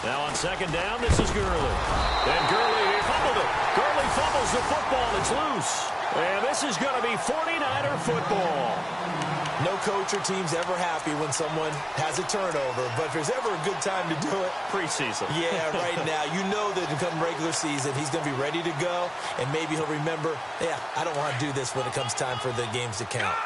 Now on second down, this is Gurley. And Gurley, he fumbled it. Gurley fumbles the football. It's loose. And this is going to be 49er football. No coach or team's ever happy when someone has a turnover, but if there's ever a good time to do it, preseason. Yeah, right now. You know that come regular season, he's going to be ready to go, and maybe he'll remember, yeah, I don't want to do this when it comes time for the games to count.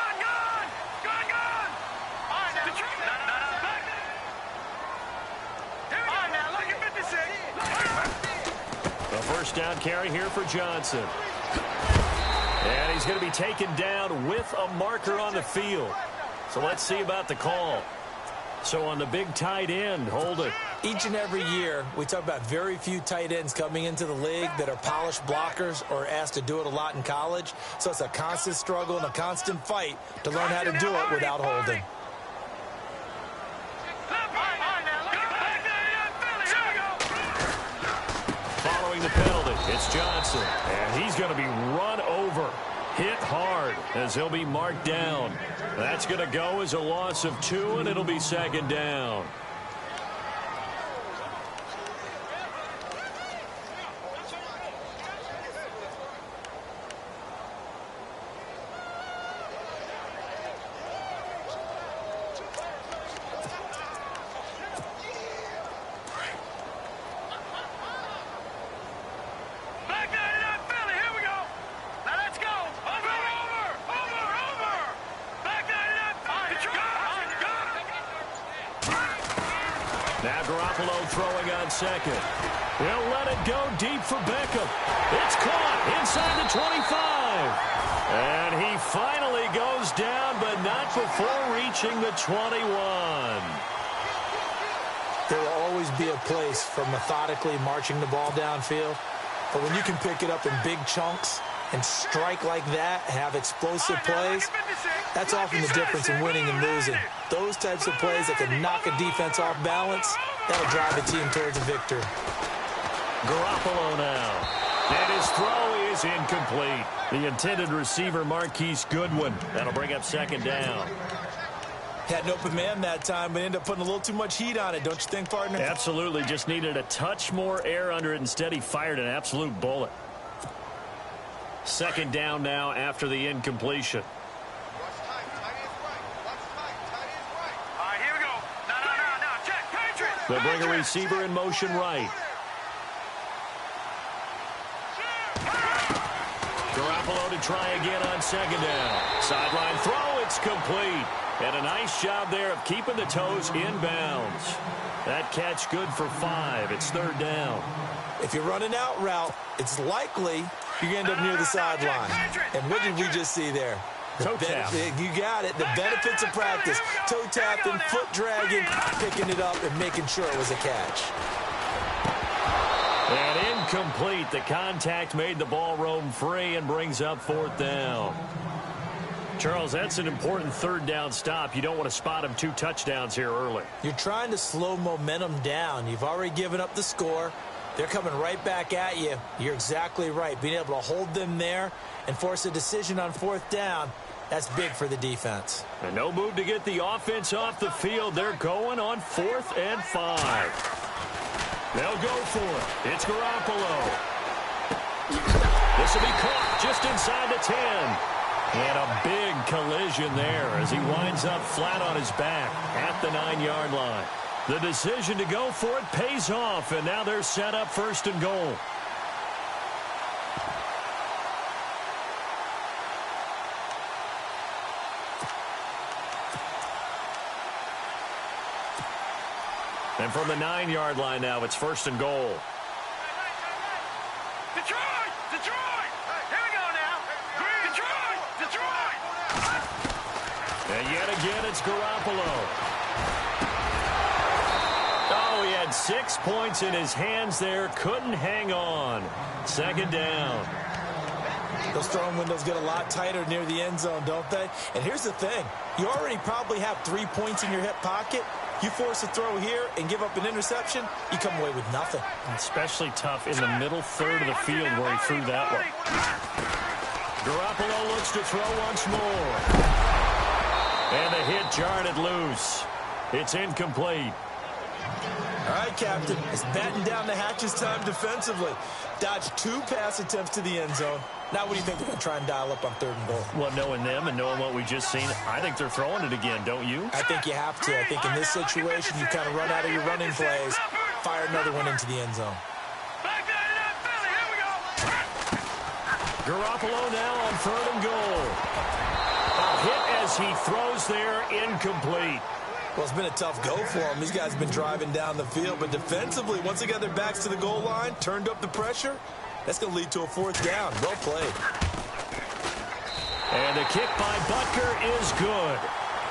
A first down carry here for Johnson. And he's going to be taken down with a marker on the field. So let's see about the call. So on the big tight end, hold it. Each and every year, we talk about very few tight ends coming into the league that are polished blockers or asked to do it a lot in college. So it's a constant struggle and a constant fight to learn how to do it without holding. Following the penalty, it's Johnson. And he's going to be run over. Hit hard as he'll be marked down. That's going to go as a loss of 2, and it'll be second down. Now Garoppolo throwing on second. He'll let it go deep for Beckham. It's caught inside the 25. And he finally goes down, but not before reaching the 21. There will always be a place for methodically marching the ball downfield. But when you can pick it up in big chunks and strike like that, have explosive plays, that's often the difference in winning and losing. Those types of plays that can knock a defense off balance, that'll drive a team towards a victory. Garoppolo now. And his throw is incomplete. The intended receiver, Marquise Goodwin. That'll bring up second down. Had an open man that time, but ended up putting a little too much heat on it, don't you think, partner? Absolutely. Just needed a touch more air under it. Instead, he fired an absolute bullet. Second down now after the incompletion. They'll bring a receiver in motion right. Garoppolo to try again on second down. Sideline throw, it's complete. And a nice job there of keeping the toes in bounds. That catch good for 5. It's third down. If you're running out route, it's likely you're going to end up near the sideline. And what did we just see there? Toe tap. You got it. The benefits of practice. Toe tapping, foot dragging, picking it up, and making sure it was a catch. And incomplete. The contact made the ball roam free and brings up fourth down. Charles, that's an important third down stop. You don't want to spot him 2 touchdowns here early. You're trying to slow momentum down. You've already given up the score. They're coming right back at you. You're exactly right. Being able to hold them there and force a decision on fourth down, that's big for the defense. And no move to get the offense off the field. They're going on 4th and 5. They'll go for it. It's Garoppolo. This will be caught just inside the 10. And a big collision there as he winds up flat on his back at the 9-yard line. The decision to go for it pays off, and now they're set up first and goal. And from the 9-yard line now, it's first and goal. Detroit! Detroit! Here we go now. Detroit! Detroit! And yet again, it's Garoppolo. Oh, he had 6 points in his hands there. Couldn't hang on. Second down. Those throwing windows get a lot tighter near the end zone, don't they? And here's the thing. You already probably have 3 points in your hip pocket. You force a throw here and give up an interception, you come away with nothing. Especially tough in the middle third of the field where he threw that one. Garoppolo looks to throw once more. And the hit jarred it loose. It's incomplete. All right, Captain. It's batten down the hatches time defensively. Dodged 2 pass attempts to the end zone. Now what do you think they're going to try and dial up on 3rd and goal? Well, knowing them and knowing what we just seen, I think they're throwing it again, don't you? I think you have to. I think in this situation, you kind of run out of your running plays, fire another one into the end zone. Garoppolo now on 3rd and goal. A hit as he throws there, incomplete. Well, it's been a tough go for them. These guys have been driving down the field, but defensively, once they got their backs to the goal line, turned up the pressure, that's going to lead to a 4th down. Well played. And the kick by Butker is good.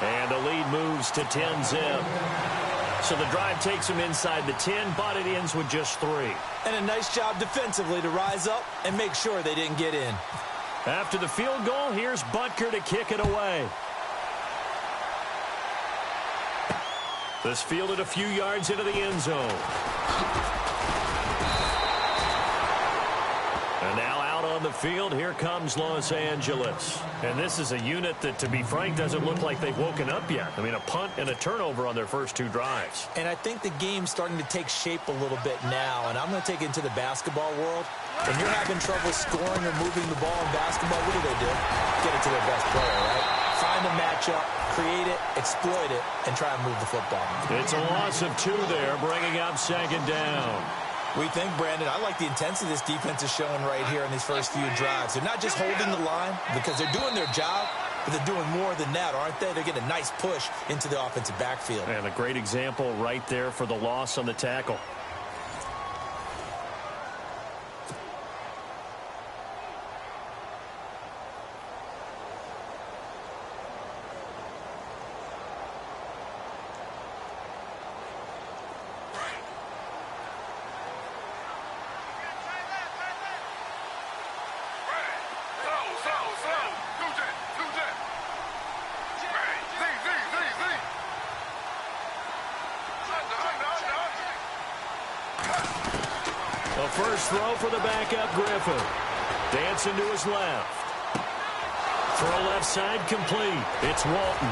And the lead moves to 10-zip. So the drive takes them inside the 10, but it ends with just 3. And a nice job defensively to rise up and make sure they didn't get in. After the field goal, here's Butker to kick it away. This fielded a few yards into the end zone. And now out on the field, here comes Los Angeles. And this is a unit that, to be frank, doesn't look like they've woken up yet. I mean, a punt and a turnover on their first 2 drives. And I think the game's starting to take shape a little bit now. And I'm going to take it into the basketball world. When you're having trouble scoring or moving the ball in basketball, what do? Get it to their best player, right? Find a matchup, create it, exploit it, and try and move the football. It's a loss of 2 there, bringing up 2nd down. We think, Brandon, I like the intensity this defense is showing right here in these first few drives. They're not just holding the line because they're doing their job, but they're doing more than that, aren't they? They're getting a nice push into the offensive backfield. And a great example right there for the loss on the tackle. The first throw for the backup, Griffin. Dancing to his left. Throw left side complete. It's Walton.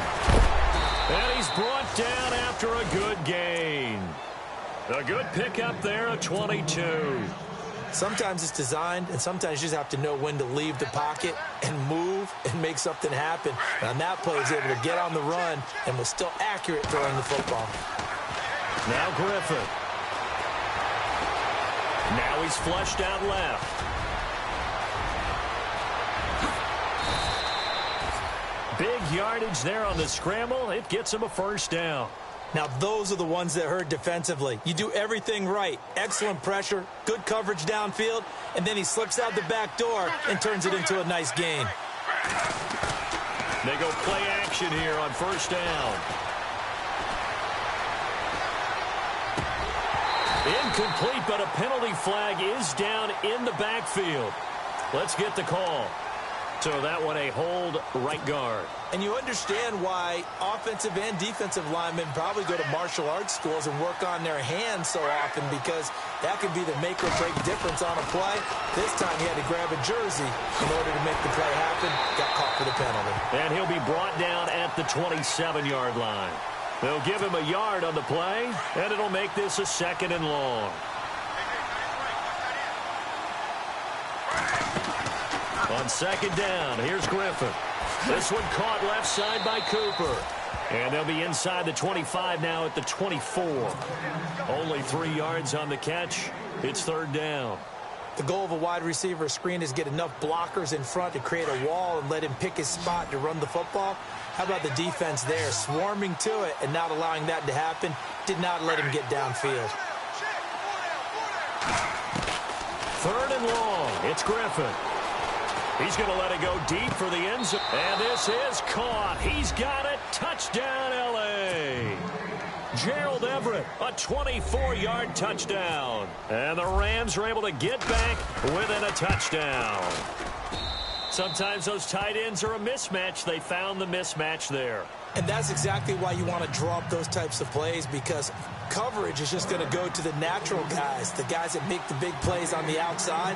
And he's brought down after a good gain. A good pickup there, a 22. Sometimes it's designed, and sometimes you just have to know when to leave the pocket and move and make something happen. And on that play, he was able to get on the run and was still accurate throwing the football. Now Griffin. Now he's flushed out left. Big yardage there on the scramble. It gets him a first down. Now, those are the ones that hurt defensively. You do everything right. Excellent pressure, good coverage downfield, and then he slips out the back door and turns it into a nice gain. They go play action here on first down. Incomplete, but a penalty flag is down in the backfield. Let's get the call. So that one a hold right guard. And you understand why offensive and defensive linemen probably go to martial arts schools and work on their hands so often, because that could be the make or break difference on a play. This time he had to grab a jersey in order to make the play happen. Got caught for the penalty. And he'll be brought down at the 27-yard line. They'll give him a yard on the play, and it'll make this a 2nd and long. On 2nd down, here's Griffin. This one caught left side by Cooper. And they'll be inside the 25 now at the 24. Only 3 yards on the catch. It's 3rd down. The goal of a wide receiver screen is get enough blockers in front to create a wall and let him pick his spot to run the football. How about the defense there, swarming to it and not allowing that to happen? Did not let him get downfield. 3rd and long. It's Griffin. He's going to let it go deep for the end zone. And this is caught. He's got it. Touchdown, L.A. Gerald Everett, a 24-yard touchdown. And the Rams are able to get back within a touchdown. Sometimes those tight ends are a mismatch. They found the mismatch there. And that's exactly why you want to draw up those types of plays, because coverage is just going to go to the natural guys, the guys that make the big plays on the outside.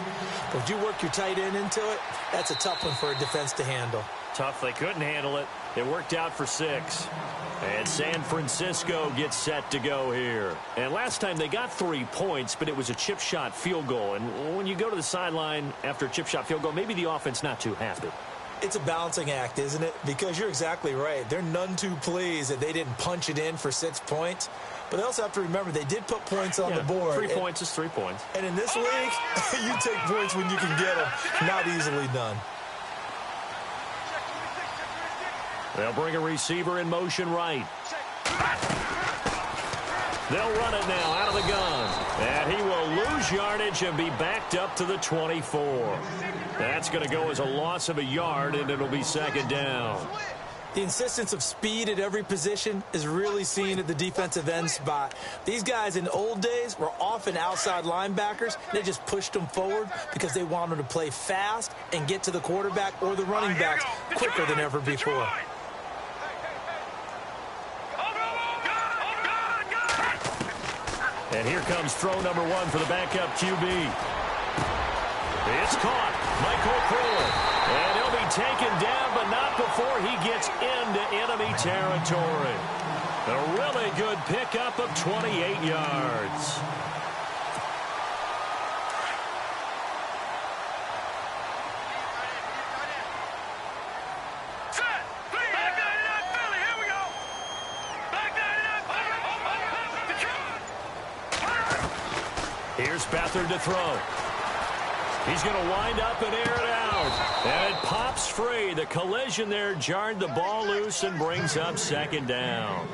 But if you work your tight end into it, that's a tough one for a defense to handle. Tough they couldn't handle it. It worked out for 6. And San Francisco gets set to go here. And last time they got 3 points, but it was a chip shot field goal. And when you go to the sideline after a chip shot field goal, maybe the offense not too happy. It's a balancing act, isn't it? Because you're exactly right. They're none too pleased that they didn't punch it in for 6 points. But they also have to remember they did put points on the board. 3 points is 3 points. And in this league, you take points when you can get them. Not easily done. They'll bring a receiver in motion right. They'll run it now out of the gun. And he will lose yardage and be backed up to the 24. That's going to go as a loss of a yard, and it'll be 2nd down. The insistence of speed at every position is really seen at the defensive end spot. These guys in old days were often outside linebackers. They just pushed them forward because they wanted to play fast and get to the quarterback or the running backs quicker than ever before. And here comes throw number 1 for the backup QB. It's caught. Michael Pruitt. And he'll be taken down, but not before he gets into enemy territory. A really good pickup of 28 yards. Here's Beathard to throw. He's going to wind up and air it out. And it pops free. The collision there jarred the ball loose and brings up 2nd down.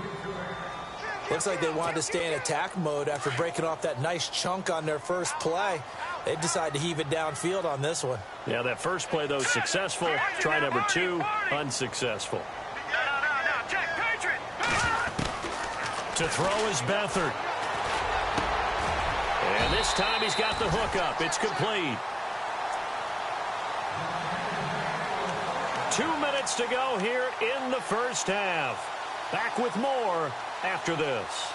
Looks like they wanted to stay in attack mode after breaking off that nice chunk on their first play. They decided to heave it downfield on this one. Yeah, that first play, though, successful. Try number 2, unsuccessful. To throw is Beathard. And this time he's got the hook up. It's complete. 2 minutes to go here in the first half. Back with more after this.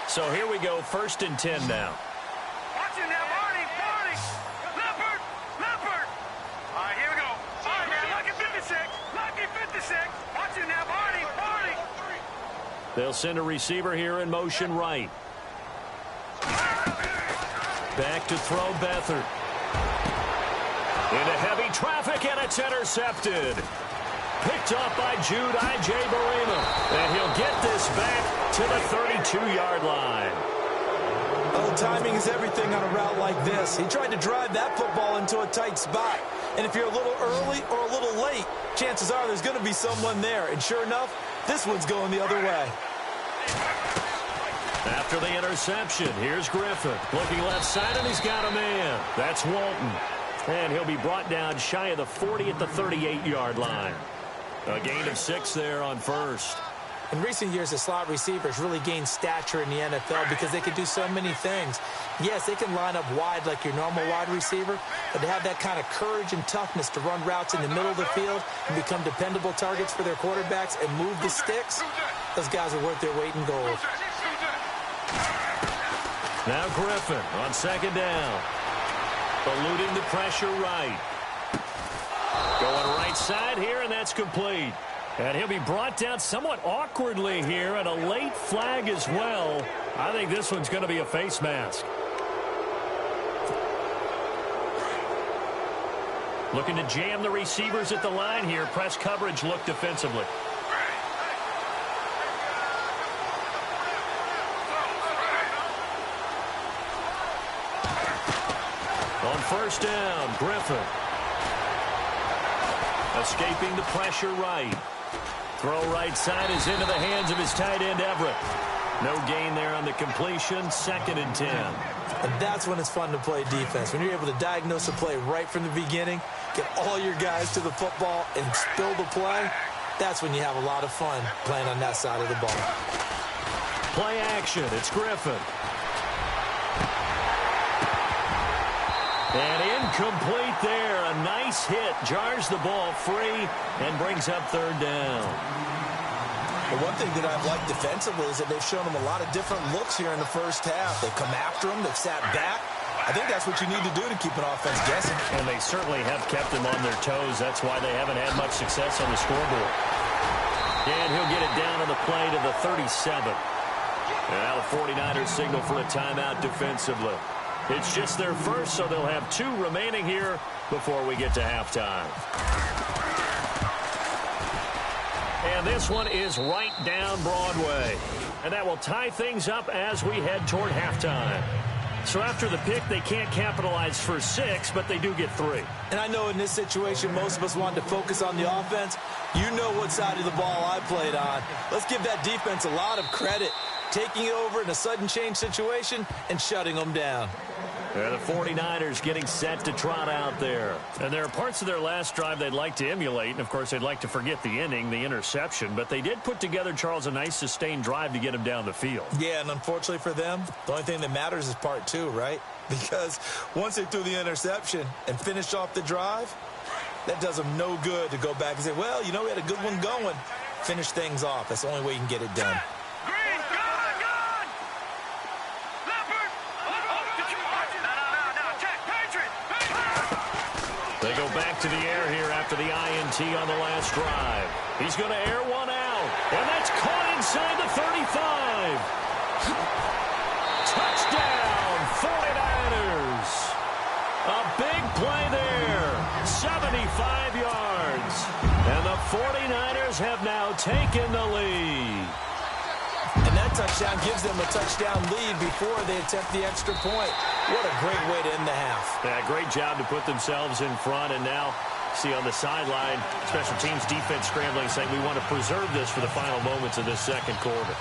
So here we go, 1st and 10 now. Watch it now, Marty. Leopard. All right, here we go. All right, now, lucky 56. Watch it now, Marty. They'll send a receiver here in motion right. Back to throw Beathard. Into heavy traffic, and it's intercepted. Picked off by Jude Ijebarima. And he'll get this back to the 32-yard line. Oh, timing is everything on a route like this. He tried to drive that football into a tight spot. And if you're a little early or a little late, chances are there's going to be someone there. And sure enough, this one's going the other way. After the interception, here's Griffin. Looking left side, and he's got a man. That's Walton. And he'll be brought down shy of the 40 at the 38-yard line. A gain of 6 there on first. In recent years, the slot receivers really gained stature in the NFL because they can do so many things. Yes, they can line up wide like your normal wide receiver, but to have that kind of courage and toughness to run routes in the middle of the field and become dependable targets for their quarterbacks and move the sticks, those guys are worth their weight in gold. Now Griffin on 2nd down. Eluding the pressure right. Going right side here, and that's complete. And he'll be brought down somewhat awkwardly here, and a late flag as well. I think this one's going to be a face mask. Looking to jam the receivers at the line here. Press coverage look defensively. On 1st down, Griffin. Escaping the pressure right. Throw right side is into the hands of his tight end, Everett. No gain there on the completion. 2nd and 10. And that's when it's fun to play defense. When you're able to diagnose a play right from the beginning, get all your guys to the football, and spill the play, that's when you have a lot of fun playing on that side of the ball. Play action. It's Griffin. And incomplete there. A nice hit. Jars the ball free and brings up 3rd down. The one thing that I've liked defensively is that they've shown them a lot of different looks here in the first half. They've come after them. They've sat back. I think that's what you need to do to keep an offense guessing. And they certainly have kept them on their toes. That's why they haven't had much success on the scoreboard. And he'll get it down on the play to the 37. And now the 49ers signal for a timeout defensively. It's just their first, so they'll have 2 remaining here before we get to halftime. And this one is right down Broadway. And that will tie things up as we head toward halftime. So after the pick, they can't capitalize for 6, but they do get 3. And I know in this situation, most of us want to focus on the offense. You know what side of the ball I played on. Let's give that defense a lot of credit, taking it over in a sudden change situation and shutting them down. And the 49ers getting set to trot out there. And there are parts of their last drive they'd like to emulate. And, of course, they'd like to forget the inning, the interception. But they did put together, Charles, a nice sustained drive to get them down the field. Yeah, and unfortunately for them, the only thing that matters is part 2, right? Because once they threw the interception and finished off the drive, that does them no good to go back and say, well, you know, we had a good one going. Finish things off. That's the only way you can get it done. They go back to the air here after the INT on the last drive. He's going to air one out. And that's caught inside the 35. Touchdown, 49ers. A big play there. 75 yards. And the 49ers have now taken the lead. And that touchdown gives them a touchdown lead before they attempt the extra point. What a great way to end the half. Yeah, great job to put themselves in front. And now, see on the sideline, special teams defense scrambling, saying we want to preserve this for the final moments of this second quarter.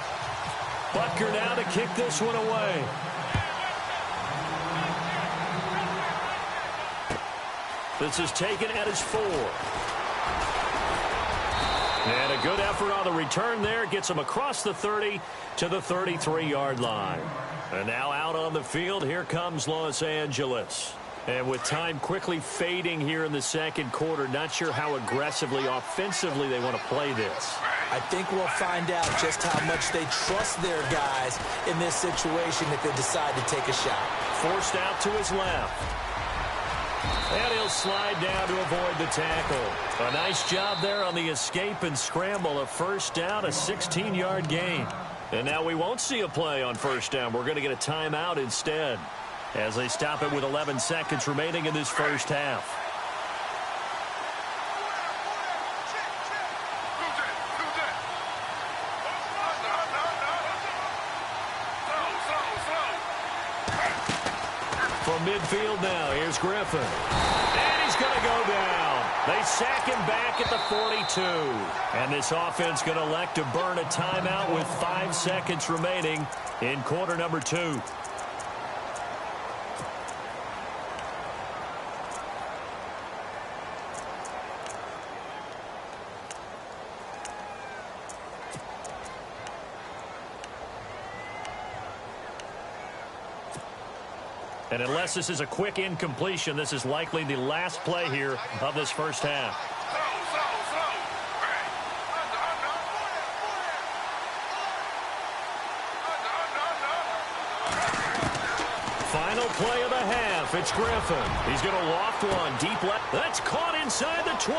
Butker now to kick this one away. This is taken at his 4. And a good effort on the return there. Gets him across the 30 to the 33-yard line. And now out on the field, here comes Los Angeles. And with time quickly fading here in the second quarter, not sure how aggressively, offensively they want to play this. I think we'll find out just how much they trust their guys in this situation if they decide to take a shot. Forced out to his left. And he'll slide down to avoid the tackle. A nice job there on the escape and scramble. A first down, a 16-yard gain. And now we won't see a play on first down. We're going to get a timeout instead as they stop it with 11 seconds remaining in this first half. From midfield now, here's Griffin. And he's going to go down. They sack him back at the 42. And this offense going to elect to burn a timeout with 5 seconds remaining in quarter number 2. And unless this is a quick incompletion, this is likely the last play here of this first half. Final play of the half. It's Griffin. He's going to loft one deep left. That's caught inside the 20.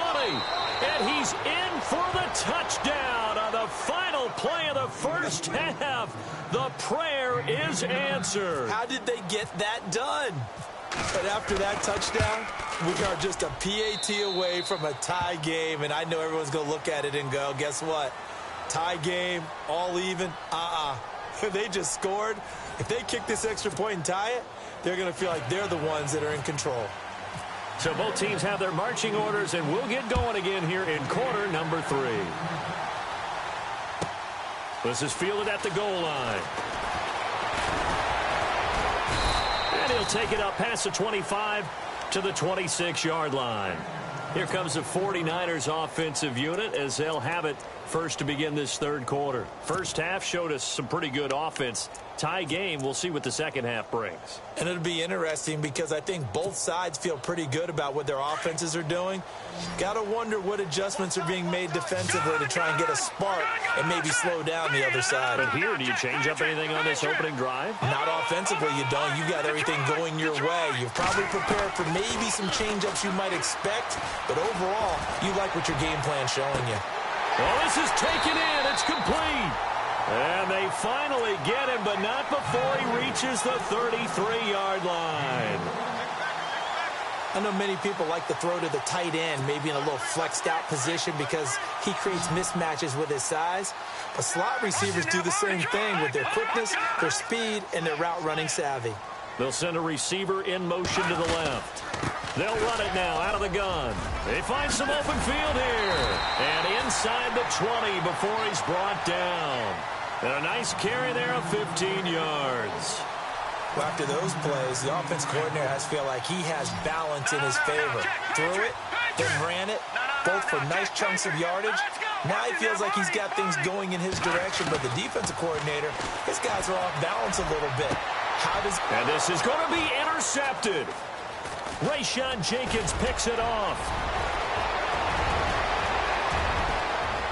And he's in for the touchdown on the final play of the first half. The prayer is answered. How did they get that done? But after that touchdown, we are just a PAT away from a tie game. And I know everyone's going to look at it and go, guess what? Tie game, all even, They just scored. If they kick this extra point and tie it, they're going to feel like they're the ones that are in control. So both teams have their marching orders, and we'll get going again here in quarter number 3. This is fielded at the goal line. And he'll take it up past the 25 to the 26-yard line. Here comes the 49ers offensive unit as they'll have it first to begin this third quarter. First half showed us some pretty good offense. Tie game, we'll see what the second half brings. And it'll be interesting because I think both sides feel pretty good about what their offenses are doing. Got to wonder what adjustments are being made defensively to try and get a spark and maybe slow down the other side. But here, do you change up anything on this opening drive? Not offensively, you don't. You got everything going your way. You've probably prepared for maybe some change-ups you might expect, but overall, you like what your game plan's showing you. Well, this is taken in. It's complete. And they finally get him, but not before he reaches the 33-yard line. I know many people like to throw to the tight end, maybe in a little flexed-out position because he creates mismatches with his size. But slot receivers do the same thing with their quickness, their speed, and their route-running savvy. They'll send a receiver in motion to the left. They'll run it now out of the gun. They find some open field here. And inside the 20 before he's brought down. And a nice carry there of 15 yards. Well, after those plays, the offense coordinator has to feel like he has balance in his favor. Threw it, then ran it, both for nice chunks of yardage. Now he feels like he's got things going in his direction, but the defensive coordinator, his guys are off balance a little bit. And this is going to be intercepted. Rayshawn Jenkins picks it off.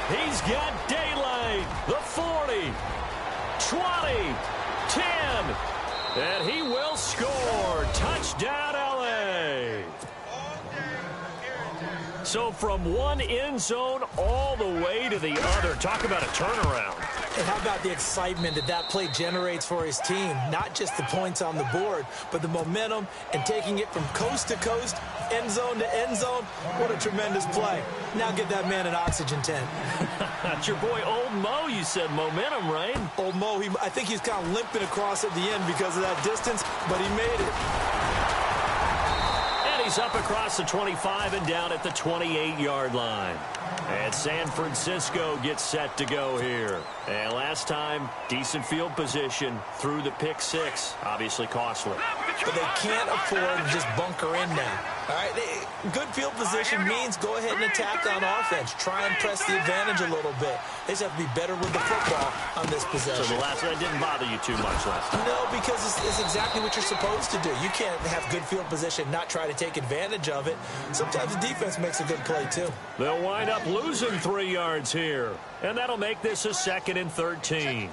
He's got daylight. The 40, 20, 10. And he will score. Touchdown, L.A. So from one end zone all the way to the other. Talk about a turnaround. And how about the excitement that that play generates for his team? Not just the points on the board, but the momentum and taking it from coast to coast, end zone to end zone. What a tremendous play. Now get that man an oxygen tent. That's your boy Old Mo. You said momentum, right? Old Mo, I think he's kind of limping across at the end because of that distance, but he made it. And he's up across the 25 and down at the 28-yard line. And San Francisco gets set to go here. And last time, decent field position through the pick six. Obviously costly. But they can't afford to just bunker in now. All right, good field position means go ahead and attack on offense. Try and press the advantage a little bit. They just have to be better with the football on this possession. So the last one didn't bother you too much last time? No, because it's exactly what you're supposed to do. You can't have good field position, not try to take advantage of it. Sometimes the defense makes a good play, too. They'll wind up losing 3 yards here. And that'll make this a 2nd and 13.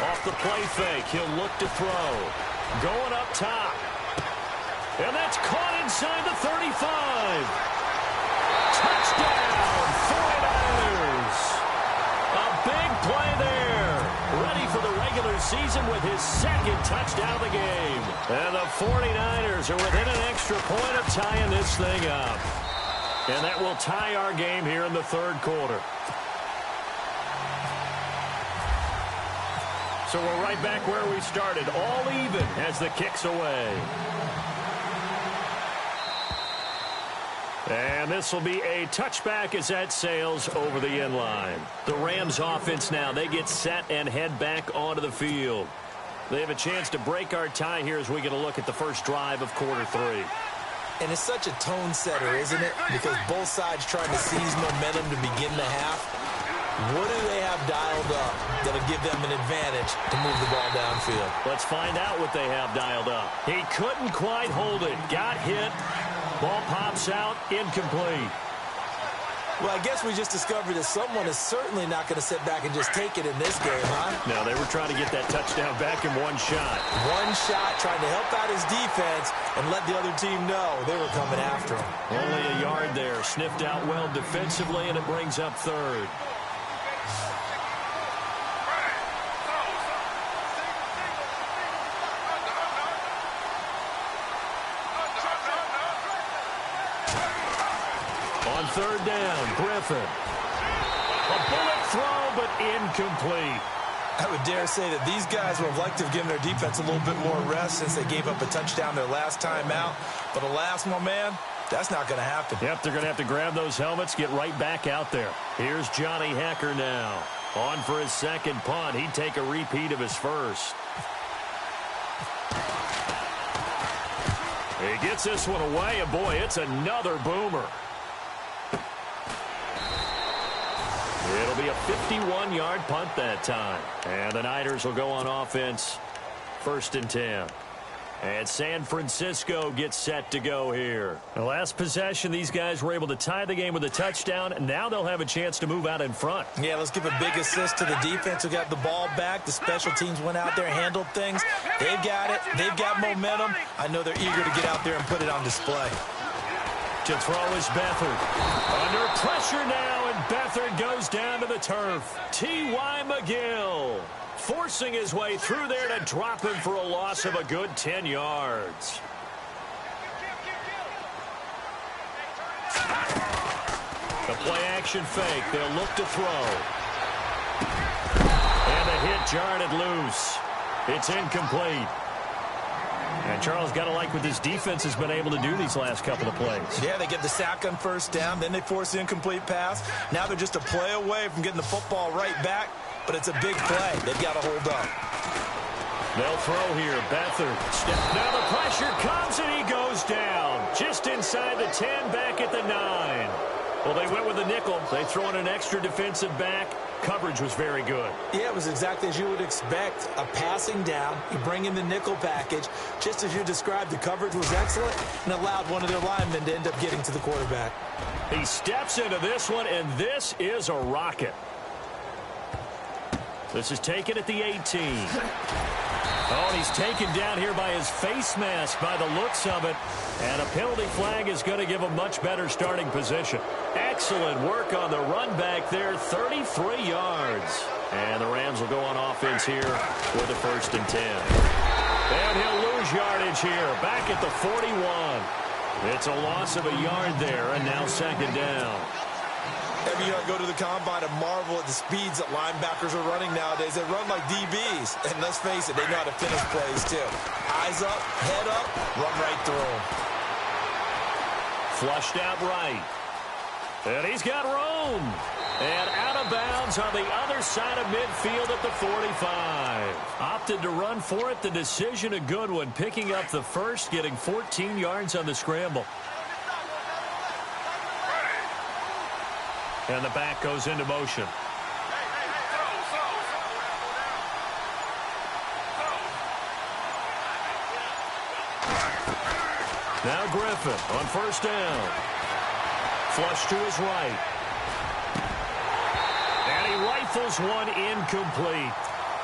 Off the play fake, he'll look to throw. Going up top. And that's caught inside the 35. Touchdown, 49ers. A big play there. Ready for the regular season with his 2nd touchdown of the game. And the 49ers are within an extra point of tying this thing up. And that will tie our game here in the 3rd quarter. So we're right back where we started, all even as the kick's away. And this will be a touchback as that sails over the end line. The Rams offense now, they get set and head back onto the field. They have a chance to break our tie here as we get a look at the first drive of quarter 3. And it's such a tone setter, isn't it? Because both sides trying to seize momentum to begin the half. What do they have dialed up that'll give them an advantage to move the ball downfield? Let's find out what they have dialed up. He couldn't quite hold it. Got hit. Ball pops out. Incomplete. Well, I guess we just discovered that someone is certainly not going to sit back and just take it in this game, huh? No, they were trying to get that touchdown back in one shot. One shot, trying to help out his defense and let the other team know they were coming after him. Only a yard there. Sniffed out well defensively, and it brings up 3rd. On 3rd down, Griffin. A bullet throw, but incomplete. I would dare say that these guys would have liked to have given their defense a little bit more rest since they gave up a touchdown their last time out. But alas, my man, that's not going to happen. Yep, they're going to have to grab those helmets, get right back out there. Here's Johnny Hekker now. On for his 2nd punt. He'd take a repeat of his first. He gets this one away, and boy, it's another boomer. It'll be a 51-yard punt that time. And the Niners will go on offense, 1st and 10. And San Francisco gets set to go here. The last possession, these guys were able to tie the game with a touchdown, and now they'll have a chance to move out in front. Yeah, let's give a big assist to the defense who got the ball back. The special teams went out there, handled things. They've got it. They've got momentum. I know they're eager to get out there and put it on display. To throw is Beathard. Under pressure now, and Beathard goes down to the turf. T.Y. McGill forcing his way through there to drop him for a loss of a good 10 yards. The play-action fake. They'll look to throw. And the hit jarred it loose. It's incomplete. And Charles, got to like what this defense has been able to do these last couple of plays. Yeah, they get the sack on 1st down, then they force the incomplete pass. Now they're just a play away from getting the football right back, but it's a big play. They've got to hold up. They'll throw here. Beathard. Now the pressure comes, and he goes down. Just inside the 10, back at the 9. Well, they went with the nickel. They throw in an extra defensive back. Coverage was very good. Yeah, it was exactly as you would expect. A passing down. You bring in the nickel package. Just as you described, the coverage was excellent and allowed one of their linemen to end up getting to the quarterback. He steps into this one, and this is a rocket. This is taken at the 18. Oh, and he's taken down here by his face mask by the looks of it. And a penalty flag is going to give him much better starting position. Excellent work on the run back there, 33 yards. And the Rams will go on offense here with the 1st and 10. And he'll lose yardage here, back at the 41. It's a loss of a yard there, and now 2nd down. Every year I go to the combine and marvel at the speeds that linebackers are running nowadays. They run like DBs. And let's face it, they know how to finish plays too. Eyes up, head up, run right through them. Flushed out right. And he's got room. And out of bounds on the other side of midfield at the 45. Opted to run for it. The decision a good one. Picking up the first, getting 14 yards on the scramble. And the back goes into motion. Now Griffin on 1st down. Flush to his right. And he rifles one incomplete.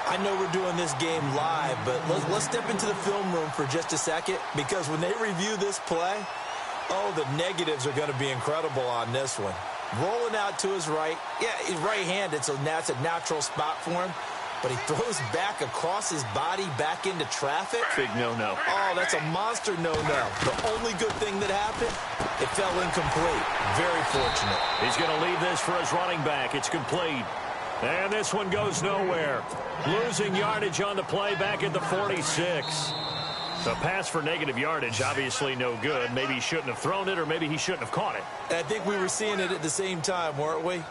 I know we're doing this game live, but let's step into the film room for just a second, because when they review this play, oh, the negatives are going to be incredible on this one. Rolling out to his right. Yeah, he's right-handed, so that's a natural spot for him. But he throws back across his body back into traffic. Big no-no. Oh, that's a monster no-no. The only good thing that happened, it fell incomplete. Very fortunate. He's going to leave this for his running back. It's complete. And this one goes nowhere. Losing yardage on the play back at the 46. The pass for negative yardage, obviously no good. Maybe he shouldn't have thrown it, or maybe he shouldn't have caught it. I think we were seeing it at the same time, weren't we?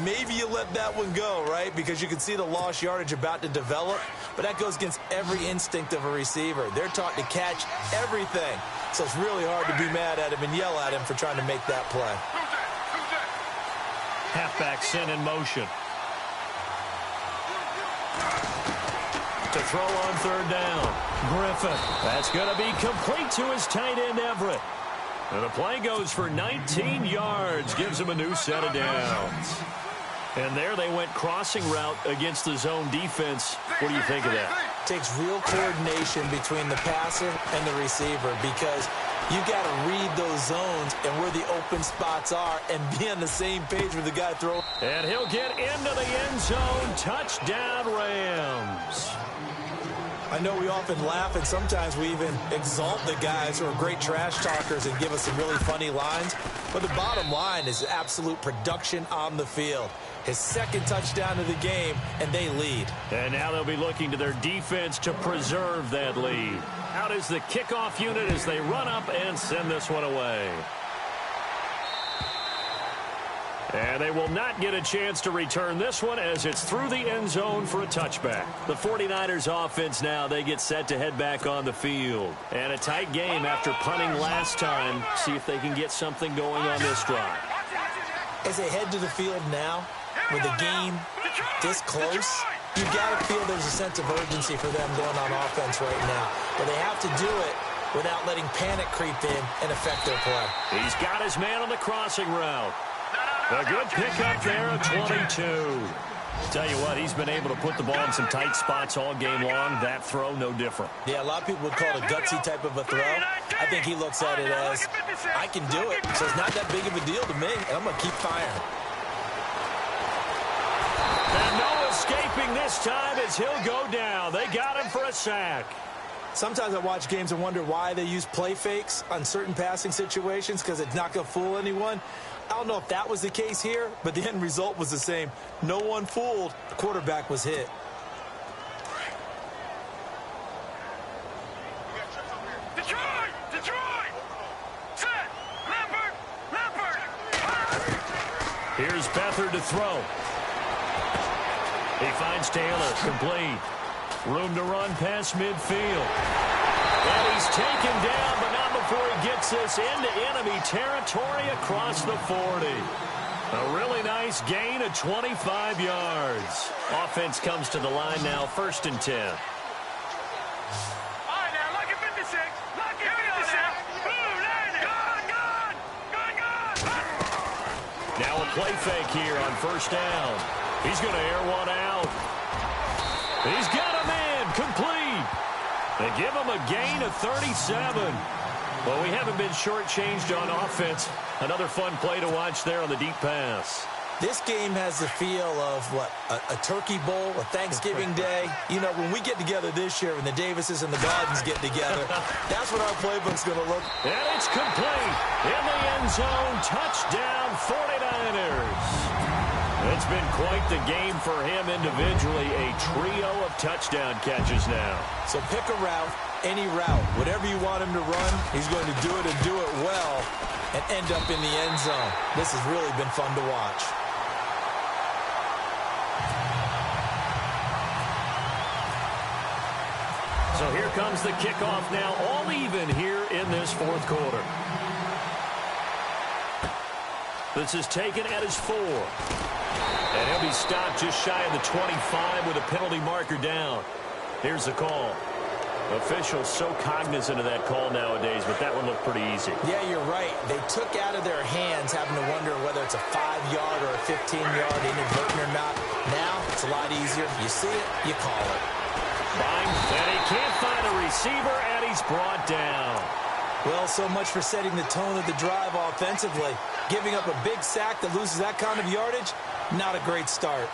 Maybe you let that one go, right? Because you can see the lost yardage about to develop. But that goes against every instinct of a receiver. They're taught to catch everything. So it's really hard to be mad at him and yell at him for trying to make that play. Halfback sent in motion. To throw on 3rd down. Griffin. That's going to be complete to his tight end, Everett. And the play goes for 19 yards. Gives him a new set of downs. And there they went crossing route against the zone defense. What do you think of that? Takes real coordination between the passer and the receiver, because you got to read those zones and where the open spots are and be on the same page with the guy throwing. And he'll get into the end zone. Touchdown, Rams. I know we often laugh, and sometimes we even exalt the guys who are great trash talkers and give us some really funny lines. But the bottom line is absolute production on the field. His 2nd touchdown of the game, and they lead. And now they'll be looking to their defense to preserve that lead. Out is the kickoff unit as they run up and send this one away. And they will not get a chance to return this one as it's through the end zone for a touchback. The 49ers offense now, they get set to head back on the field. And a tight game after punting last time. See if they can get something going on this drive. As they head to the field now, with the game this close, you got to feel there's a sense of urgency for them going on offense right now. But they have to do it without letting panic creep in and affect their play. He's got his man on the crossing route. A good pickup there at 22. Tell you what, he's been able to put the ball in some tight spots all game long. That throw, no different. Yeah, a lot of people would call it a gutsy type of a throw. I think he looks at it as, I can do it, so it's not that big of a deal to me, and I'm going to keep firing. And no escaping this time as he'll go down. They got him for a sack. Sometimes I watch games and wonder why they use play fakes on certain passing situations because it's not going to fool anyone. I don't know if that was the case here, but the end result was the same. No one fooled. The quarterback was hit. Detroit! Detroit! Set! Leopard! Here's Beathard to throw. He finds Taylor, complete. Room to run past midfield. And he's taken down, but not before he gets this into enemy territory across the 40. A really nice gain of 25 yards. Offense comes to the line now, 1st and 10. All right, now, lucky 56. Lucky 56. Boom, gone. Now a play fake here on 1st down. He's going to air one out. He's got a man, complete. They give him a gain of 37. Well, we haven't been shortchanged on offense. Another fun play to watch there on the deep pass. This game has the feel of, what, a turkey bowl, a Thanksgiving day. You know, when we get together this year and the Davises and the Gardens get together, that's what our playbook's going to look. And it's complete. In the end zone, touchdown 49ers. It's been quite the game for him individually. A trio of touchdown catches now. So pick a route, any route. Whatever you want him to run, he's going to do it and do it well and end up in the end zone. This has really been fun to watch. So here comes the kickoff now, all even here in this 4th quarter. This is taken at his 4. And he'll be stopped just shy of the 25 with a penalty marker down. Here's the call. Officials so cognizant of that call nowadays, but that one looked pretty easy. Yeah, you're right. They took out of their hands having to wonder whether it's a 5-yard or a 15-yard inadvertent or not. Now, it's a lot easier. You see it, you call it. Fine. And he can't find a receiver, and he's brought down. Well, so much for setting the tone of the drive offensively. Giving up a big sack that loses that kind of yardage, not a great start.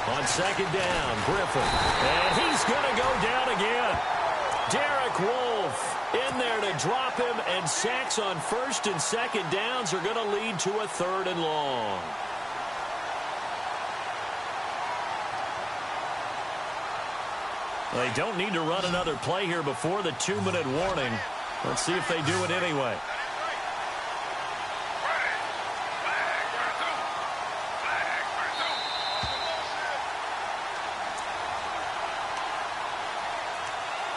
On 2nd down, Griffin. And he's going to go down again. Derek Wolfe in there to drop him, and sacks on 1st and 2nd downs are going to lead to a 3rd and long. They don't need to run another play here before the 2-minute warning. Let's see if they do it anyway.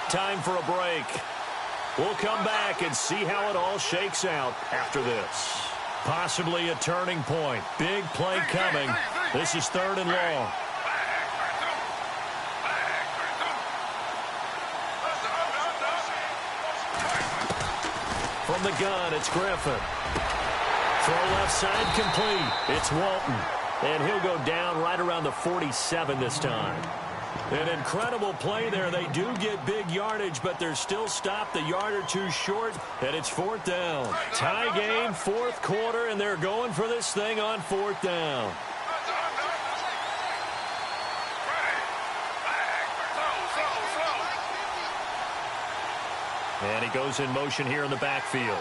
Time for a break. We'll come back and see how it all shakes out after this. Possibly a turning point. Big play coming. This is 3rd and long. From the gun, it's Griffin. Throw left side complete. It's Walton. And he'll go down right around the 47 this time. An incredible play there. They do get big yardage, but they're still stopped a yard or two short, and it's 4th down. Tie game, 4th quarter, and they're going for this thing on 4th down. And he goes in motion here in the backfield.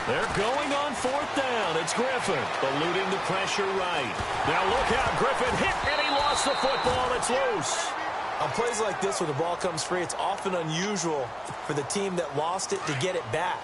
They're going on 4th down. It's Griffin, eluding the pressure right. Now look out, Griffin hit, and he lost the football. It's loose. On plays like this where the ball comes free, it's often unusual for the team that lost it to get it back.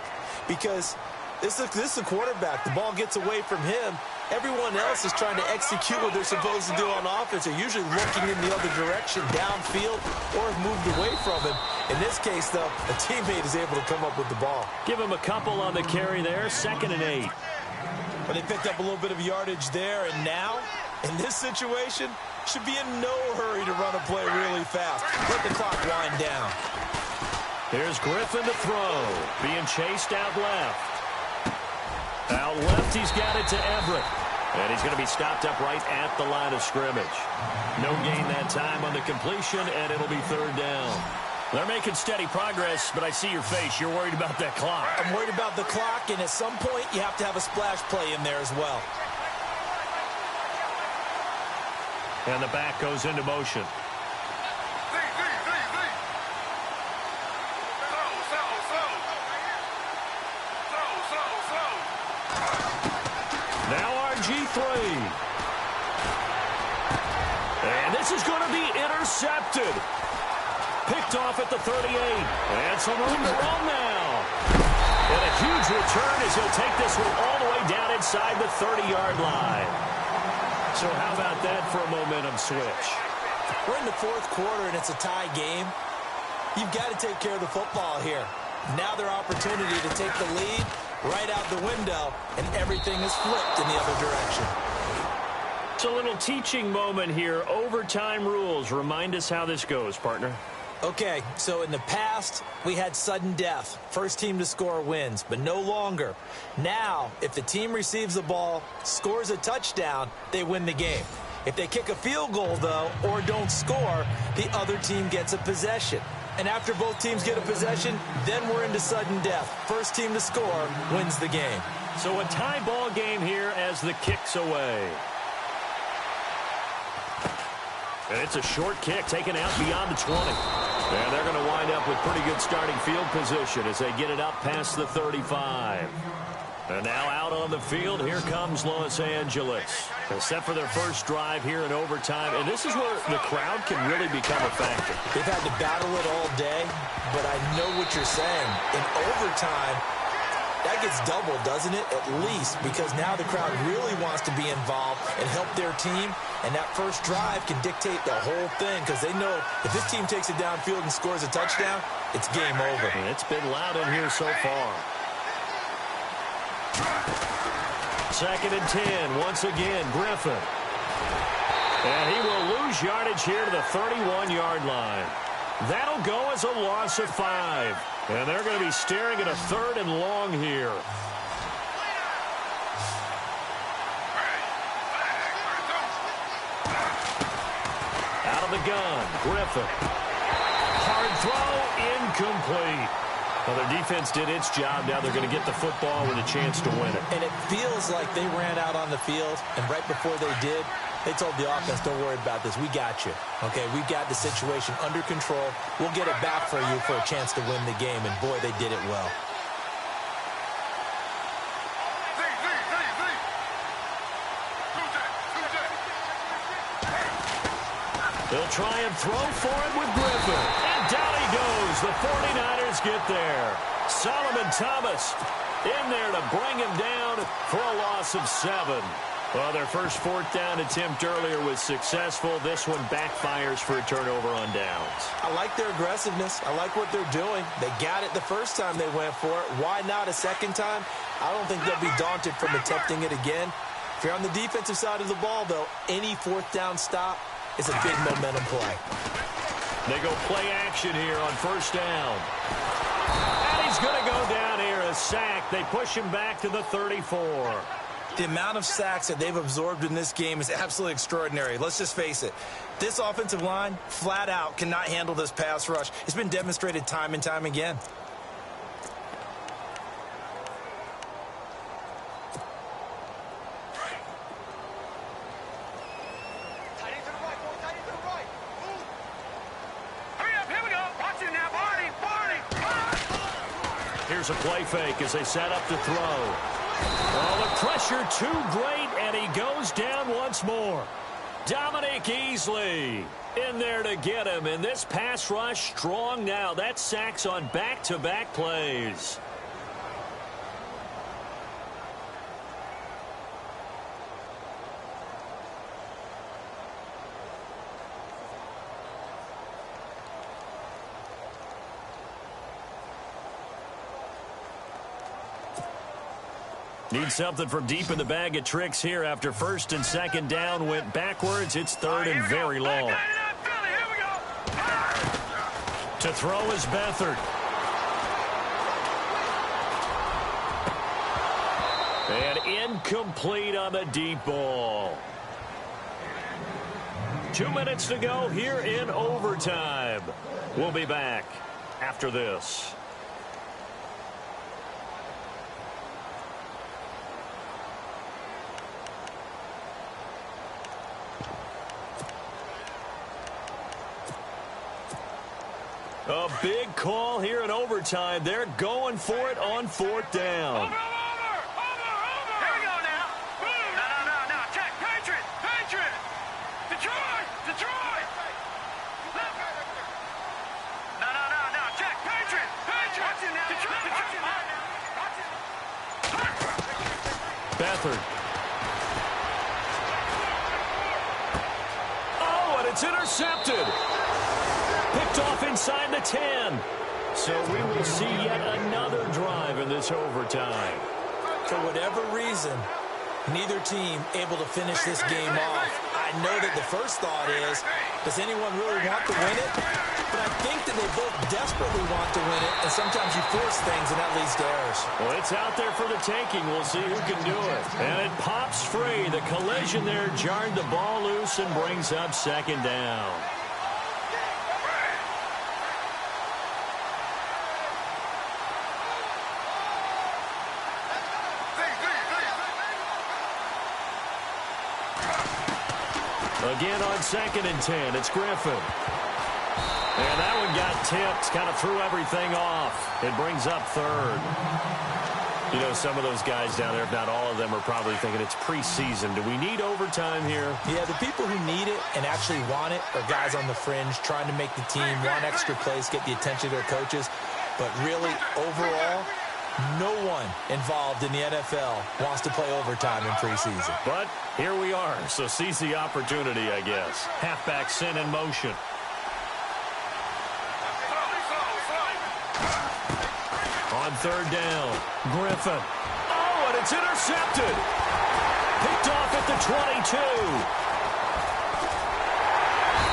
Because this is a quarterback. The ball gets away from him. Everyone else is trying to execute what they're supposed to do on offense. They're usually looking in the other direction, downfield, or have moved away from him. In this case, though, a teammate is able to come up with the ball. Give him a couple on the carry there, 2nd and 8. But they picked up a little bit of yardage there, and now, in this situation, should be in no hurry to run a play really fast. Let the clock wind down. Here's Griffin to throw, being chased out left. Out left, he's got it to Everett. And he's going to be stopped up right at the line of scrimmage. No gain that time on the completion, and it'll be 3rd down. They're making steady progress, but I see your face. You're worried about that clock. I'm worried about the clock, and at some point, you have to have a splash play in there as well. And the back goes into motion. Now RG3. And this is going to be intercepted. Picked off at the 38. And some room to run now. And a huge return as he'll take this one all the way down inside the 30-yard line. So how about that for a momentum switch? We're in the 4th quarter, and it's a tie game. You've got to take care of the football here. Now their opportunity to take the lead right out the window, and everything is flipped in the other direction. It's a little teaching moment here. Overtime rules. Remind us how this goes, partner. Okay, so in the past, we had sudden death. First team to score wins, but no longer. Now, if the team receives the ball, scores a touchdown, they win the game. If they kick a field goal, though, or don't score, the other team gets a possession. And after both teams get a possession, then we're into sudden death. First team to score wins the game. So a tie ball game here as the kick's away. And it's a short kick taken out beyond the 20. And they're going to wind up with pretty good starting field position as they get it up past the 35. And now out on the field, here comes Los Angeles. They're set for their first drive here in overtime. And this is where the crowd can really become a factor. They've had to battle it all day, but I know what you're saying. In overtime, that gets doubled, doesn't it? At least, because now the crowd really wants to be involved and help their team. And that first drive can dictate the whole thing because they know if this team takes it downfield and scores a touchdown, it's game over. And it's been loud in here so far. 2nd and 10. Once again, Griffin. And he will lose yardage here to the 31-yard line. That'll go as a loss of 5. And they're going to be staring at a 3rd and long here. Out of the gun, Griffin. Hard throw, incomplete. Well, their defense did its job. Now they're going to get the football with a chance to win it. And it feels like they ran out on the field, and right before they did, they told the offense, don't worry about this. We got you. Okay, we've got the situation under control. We'll get it back for you for a chance to win the game, and boy, they did it well. They'll try and throw for it with Griffin. And down he goes. The 49ers get there. Solomon Thomas in there to bring him down for a loss of 7. Well, their first 4th down attempt earlier was successful. This one backfires for a turnover on downs. I like their aggressiveness. I like what they're doing. They got it the first time they went for it. Why not a second time? I don't think they'll be daunted from attempting it again. If you're on the defensive side of the ball, though, any 4th down stop is a big momentum play. They go play action here on 1st down. And he's going to go down here, a sack. They push him back to the 34. The amount of sacks that they've absorbed in this game is absolutely extraordinary. Let's just face it. This offensive line, flat out, cannot handle this pass rush. It's been demonstrated time and time again. Here's a play fake as they set up to throw. Oh, the pressure too great, and he goes down once more. Dominique Easley in there to get him. And this pass rush strong now. That's sacks on back-to-back plays. Need something from deep in the bag of tricks here after first and second down went backwards. It's third and very long. To throw is Beathard. And incomplete on the deep ball. 2 minutes to go here in overtime. We'll be back after this. A big call here in overtime. They're going for it on fourth down. Over. Here we go now. No. Check. Patriot. Detroit. No. Check. Patriot. Watch it now. Detroit. Beathard. Oh, and it's intercepted. Picked off inside the 10. So we will see yet another drive in this overtime. For whatever reason, neither team able to finish this game off. I know that the first thought is, does anyone really want to win it? But I think that they both desperately want to win it, and sometimes you force things, and that leads to errors. Well, it's out there for the taking. We'll see who can do it. And it pops free. The collision there jarred the ball loose and brings up second down. Again on 2nd and 10, it's Griffin. And that one got tipped, kind of threw everything off. It brings up third. You know, some of those guys down there, if not all of them, are probably thinking it's preseason. Do we need overtime here? Yeah, the people who need it and actually want it are guys on the fringe trying to make the team want extra plays, get the attention of their coaches. But really, overall, no one involved in the NFL wants to play overtime in preseason. But here we are, so seize the opportunity, I guess. Halfback sent in motion. On third down, Griffin. Oh, and it's intercepted. Picked off at the 22.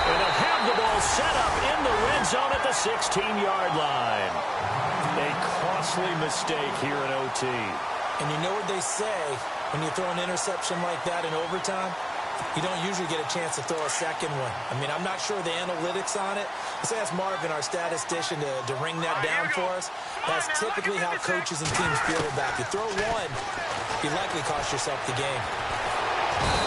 And they'll have the ball set up in the red zone at the 16-yard line. A costly mistake here in OT. And you know what they say, when you throw an interception like that in overtime, you don't usually get a chance to throw a second one. I mean, I'm not sure the analytics on it. Let's ask Marvin, our statistician, to ring that down for us. That's typically how coaches and teams feel about it. You throw one, you likely cost yourself the game.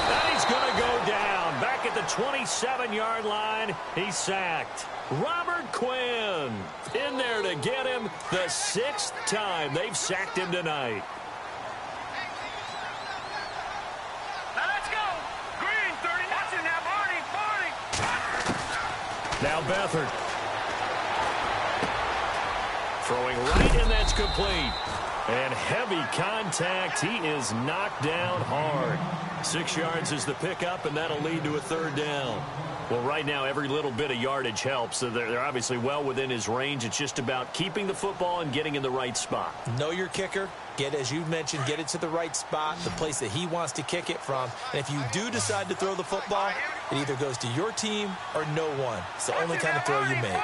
And he's going to go down. Back at the 27-yard line, he's sacked. Robert Quinn in there to get him the 6th time they've sacked him tonight. Now let's go. Green, 30. Watch it now, Barney. Now Beathard. Throwing right, and that's complete. And heavy contact. He is knocked down hard. 6 yards is the pickup, and that'll lead to a third down. Well, right now, every little bit of yardage helps. So they're obviously well within his range. It's just about keeping the football and getting in the right spot. Know your kicker. As you mentioned, get it to the right spot, the place that he wants to kick it from. And if you do decide to throw the football, it either goes to your team or no one. It's the only kind of throw you make.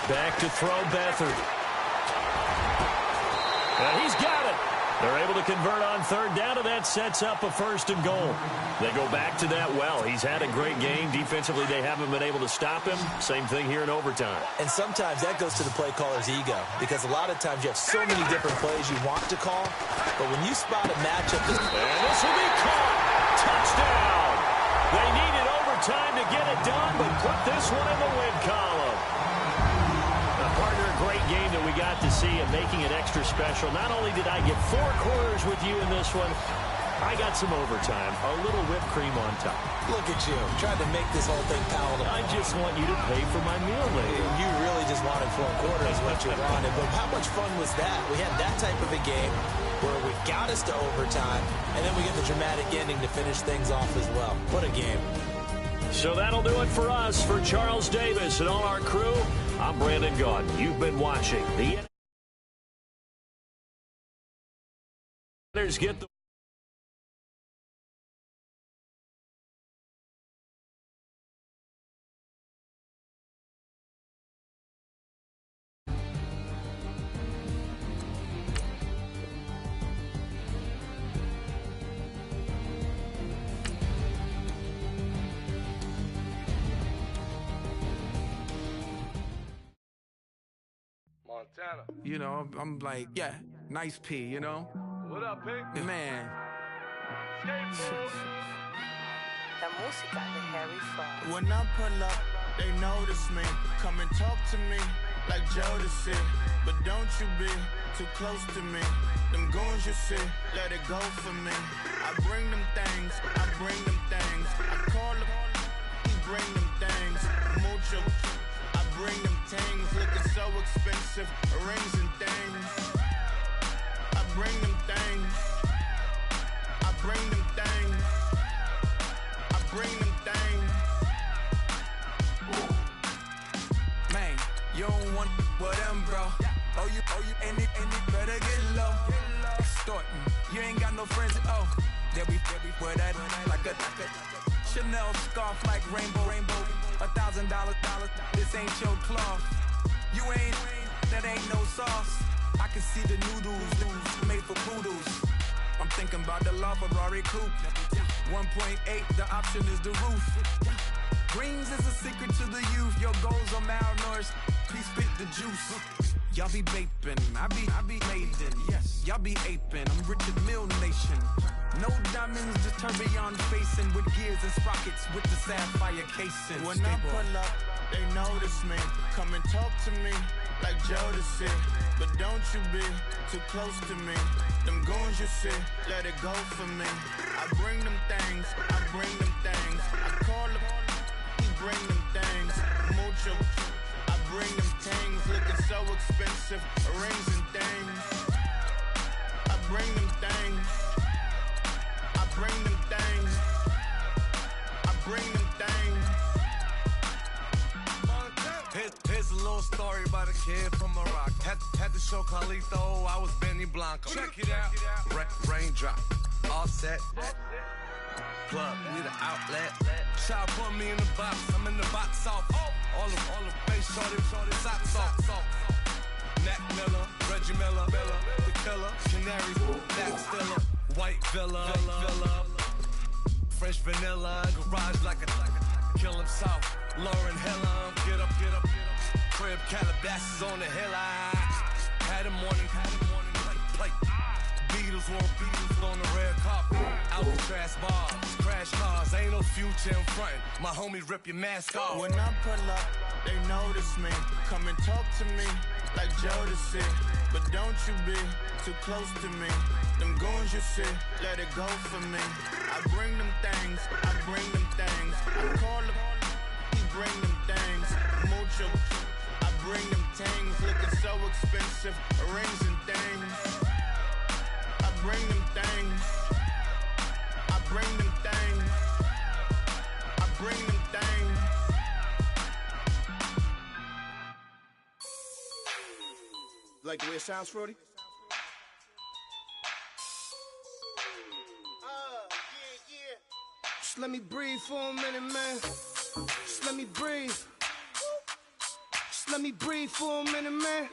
Back to throw Beathard. And he's got it. They're able to convert on third down, and that sets up a 1st and goal. They go back to that well. He's had a great game. Defensively, they haven't been able to stop him. Same thing here in overtime. And sometimes that goes to the play caller's ego, because a lot of times you have so many different plays you want to call, but when you spot a matchup... And this will be caught. Touchdown. They needed overtime to get it done, but put this one in the win column. Partner, a great game that we got to see and making it extra special. Not only did I get 4 quarters with you in this one, I got some overtime, a little whipped cream on top. Look at you, trying to make this whole thing palatable. I just want you to pay for my meal later. You really just wanted 4 quarters what you wanted, but how much fun was that? We had that type of a game where we got us to overtime, and then we get the dramatic ending to finish things off as well. What a game. So that'll do it for us. For Charles Davis and all our crew, I'm Brandon Gaudin. You've been watching the get the Montana. You know, I'm like, yeah, nice P, you know? What up, Pink? Man. La música de Harry Fraud. When I pull up, they notice me. Come and talk to me like Jodeci. But don't you be too close to me. Them goons you see, let it go for me. I bring them things, I bring them things. I call them, he bring them things. Mucho, I bring them things. Looking so expensive, rings and things. I bring them things. I bring them things. I bring them things. Man, you don't want with them, bro. Oh, you, and it better get low. Extorting, you ain't got no friends. Oh, they'll be for that like a Chanel scarf like rainbow. $1,000, this ain't your cloth. You ain't, that ain't no sauce. I can see the noodles made for poodles. I'm thinking about the La Ferrari coupe. 1.8, the option is the roof. Greens is a secret to the youth. Your goals are malnourished. Please spit the juice. Y'all be vaping, I be maiden. Yes, y'all be aping. I'm Richard Mill Nation. No diamonds, just tourbillon facing with gears and sprockets with the sapphire casing. When I pull up, they notice me. Come and talk to me like Jodeci. But don't you be too close to me. Them goons you see, let it go for me. I bring them things, I bring them things. I call them, he bring them things. Mucho, I bring them things. Looking so expensive, rings and things. I bring them things. I bring them things. I bring them things. Here's a little story about a kid from Morocco. Had to show Carlito I was Benny Blanco. Check it out. Raindrop, all set. Plug, we the outlet. Child put me in the box. I'm in the box off. All the face shorty, socks off. Mac Miller, Reggie Miller, the killer, Canaries, Black Stiller, White Villa, French vanilla, garage like a kill himself. Lauren Hill, get up. Crib Calabasas on the hill. I had a morning plate. Beatles on the red carpet. Alcatraz bars, crash cars, ain't no future in front. My homies rip your mask off. When I pull up, they notice me. Come and talk to me like Jodeci. But don't you be too close to me. Them goons you see, let it go for me. I bring them things, I bring them things. I call them, he bring them things. Mucho, I bring them things. Looking so expensive, rings and things. I bring them things. I bring them things. I bring them things. Like the way it sounds, Frody? Just let me breathe for a minute, man. Just let me breathe. Just let me breathe for a minute, man.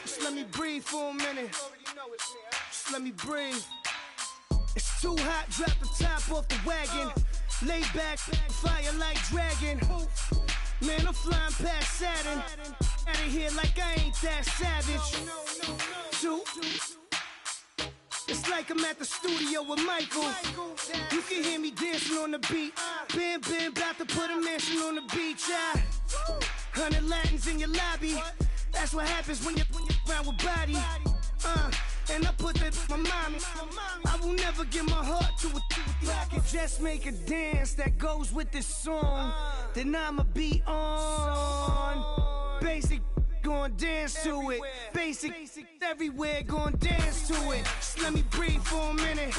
Just let me breathe for a minute. Just let me breathe. It's too hot, drop the top off the wagon. Lay back, fire like dragon. Man, I'm flying past Saturn. Out of here like I ain't that savage. Two. It's like I'm at the studio with Michael. You can hear me dancing on the beat. Bam, about to put a mansion on the beach. 100 Latins in your lobby. That's what happens when you're around with body. and I put that my mommy. I will never give my heart to a if I could just make a dance that goes with this song, then I'ma be on. Basic, gon' dance to it. Basic, everywhere, gon' dance to it. Just let me breathe for a minute.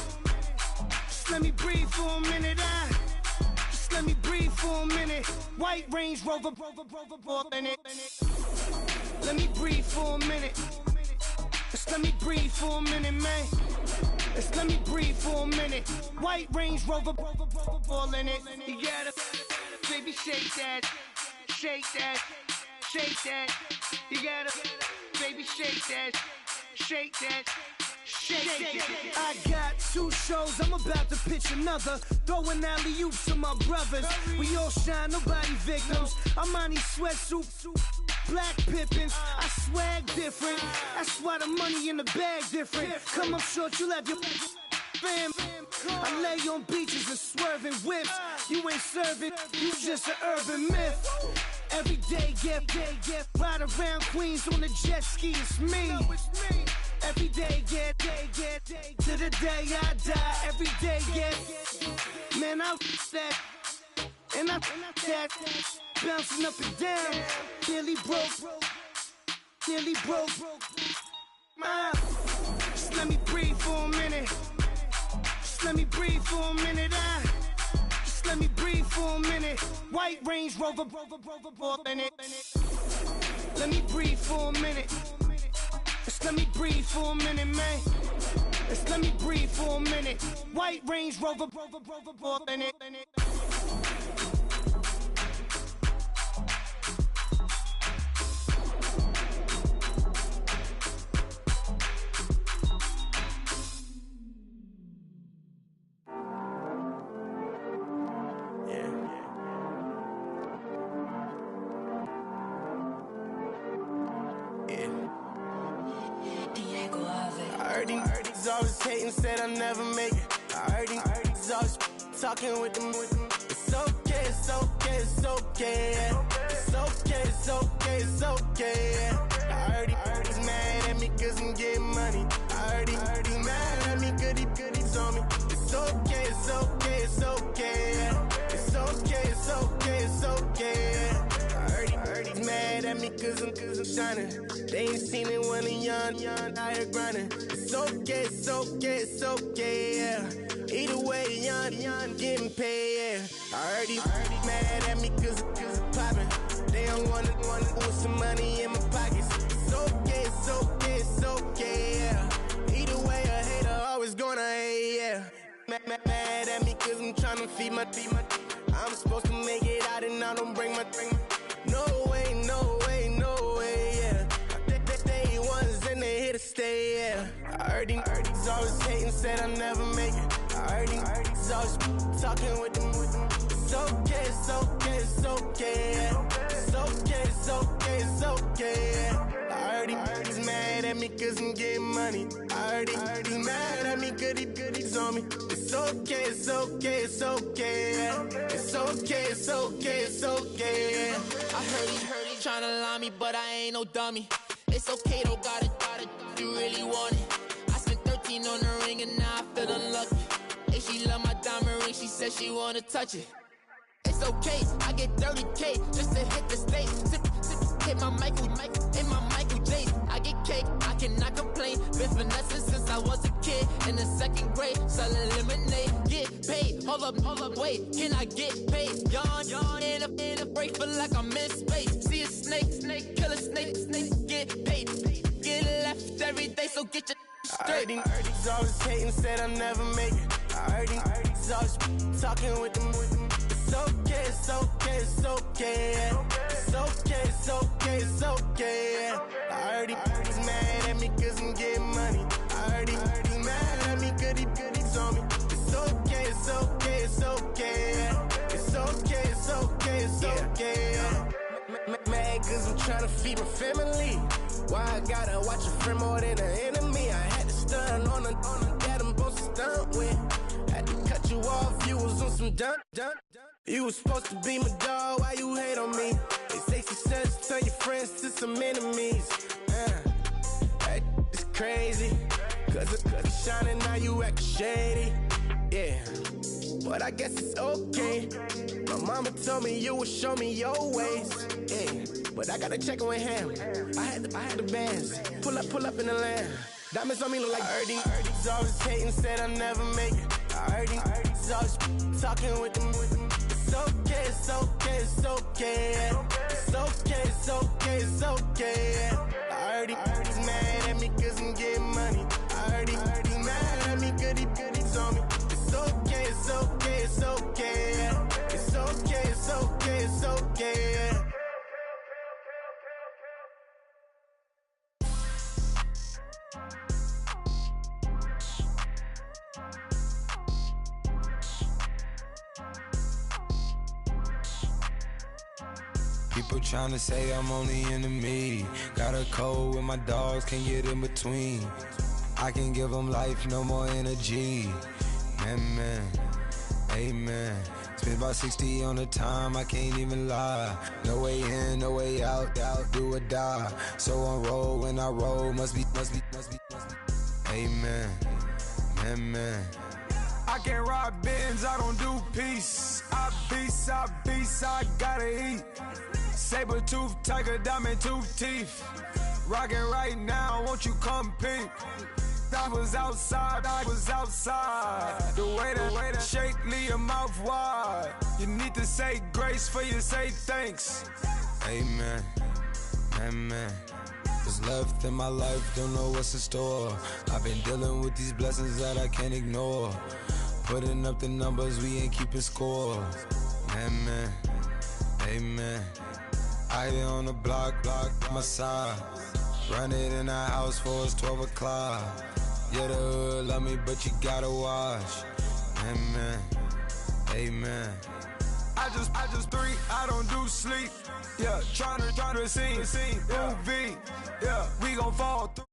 Just let me breathe for a minute. Just let me breathe for a minute. White Range Rover, in it. Let me breathe for a minute. Just let me breathe for a minute, man. Just let me breathe for a minute. White Range Rover, ball in it. You gotta, baby, shake that, shake that, shake that. You gotta, baby, shake that, shake that. Shake. I got 2 shows, I'm about to pitch another. Throwing alley-oops to my brothers. We all shine, nobody victims. I'm on these sweatsuits, black Pippins. I swag different. That's why the money in the bag different. Come up short, you'll have your fam. I lay on beaches and swerving whips. You ain't serving, you just an urban myth. Every day, get ride around Queens on a jet ski, it's me. Every day, get to the day I die. Every day, get man, I that and I that bouncing up and down. Nearly broke. Just let me breathe for a minute. Just let me breathe for a minute. Just let me breathe for a minute. White Range Rover, in it. Let me breathe for a minute. Just let me breathe for a minute, man. Just let me breathe for a minute. White Range Rover, in it. Always hating, said I never make it. I heard he's always talking with them. It's okay, it's okay, it's okay. Yeah. It's okay, it's okay, it's okay. Yeah. I heard he's mad at me cause I'm getting money. I heard he's mad at me cause he's on me. It's okay, it's okay, it's okay. Yeah. It's okay, it's okay, it's okay. Yeah. I heard he's mad at me cause I'm shining. They ain't seen it when I'm young, out here grinding. It's okay, it's okay, it's okay, yeah. Either way, young, getting paid, yeah. I heard he's mad at me cause I'm poppin'. They don't wanna put some money in my pockets. It's okay, it's okay, it's okay, yeah. Either way, a hater always gonna hate, yeah. Mad at me cause I'm tryna feed my I'm supposed to make it out and I don't bring my No way, no way, no way, yeah. They ones and they here to stay, yeah. I heard he's always hating, said I never make it. I heard he's always talking with them. It's okay, it's okay, it's okay, yeah. It's okay, it's okay, it's okay, yeah. I heard he's mad at me cause I'm getting money. I heard he's mad at me cause he's on me. It's okay, it's okay, it's okay, yeah. It's okay, it's okay, it's okay, yeah. I heard he tryna lie me, but I ain't no dummy. It's okay though, got it, you really want it. I spent 13 on the ring and now I feel unlucky. Hey, she love my diamond ring, she said she wanna touch it. It's okay, I get 30K just to hit the stage. Hit my Michael, in my Michael J's. I get cake, I cannot complain. Been finessing since I was a kid. In the 2nd grade, selling lemonade. Get paid, hold up, wait. Can I get paid? Yawn, in a break, feel like I'm in space. See a snake, kill a snake, get paid. Get left every day, so get your straight. I heard he's always hating, said I never make it. I heard he's always talking with them. It's okay, it's okay, it's okay, yeah. It's okay, it's okay, it's okay, yeah. I heard he's mad at me cause I'm getting money. I heard he's mad at me cause he's on me. It's okay, it's okay, it's okay, yeah. It's okay, it's okay, it's okay, yeah. Mad cause I'm tryna feed my family. Why I gotta watch a friend more than an enemy? I had to stun on a dad I'm supposed to stunt with. Had to cut you off, you was on some dun. You was supposed to be my dog, why you hate on me? They say success turn your friends to some enemies. It's crazy. Cause shining now you act shady. Yeah, but I guess it's okay. My mama told me you would show me your ways. Yeah, but I gotta check with him. I had the bands. Pull up in the land. Diamonds on me look like these always hating, said I never make it. I heard these always talking with them. It's okay, it's okay, it's okay. Yeah. It's okay, it's okay, it's okay. Yeah. I heard he's mad at me cause I'm getting money. I heard he's mad at me cause he's on me. It's okay, it's okay, it's okay. Yeah. It's okay, it's okay, it's okay. Yeah. People tryna say I'm only enemy. Got a cold with my dogs, can't get in between. I can give them life, no more energy. Man, amen. Spent about 60 on the time, I can't even lie. No way in, no way out, do or die. So on roll, when I roll, must be. Amen, man. I can't ride Benz, I don't do peace. I beast, I gotta eat. Saber tooth, tiger, diamond tooth teeth. Rockin' right now, won't you come peep? I was outside. The way to shake, leave your mouth wide. You need to say grace for you say thanks. Amen, amen. What's left in my life, don't know what's in store. I've been dealing with these blessings that I can't ignore. Putting up the numbers, we ain't keeping score. Amen, amen. I be on the block, my side. Run it in the house for it's 12 o'clock. Yeah, the hood love me, but you gotta watch. Amen, amen. I just three, I don't do sleep. Yeah, trying to see, movie. Yeah, we gon' fall through.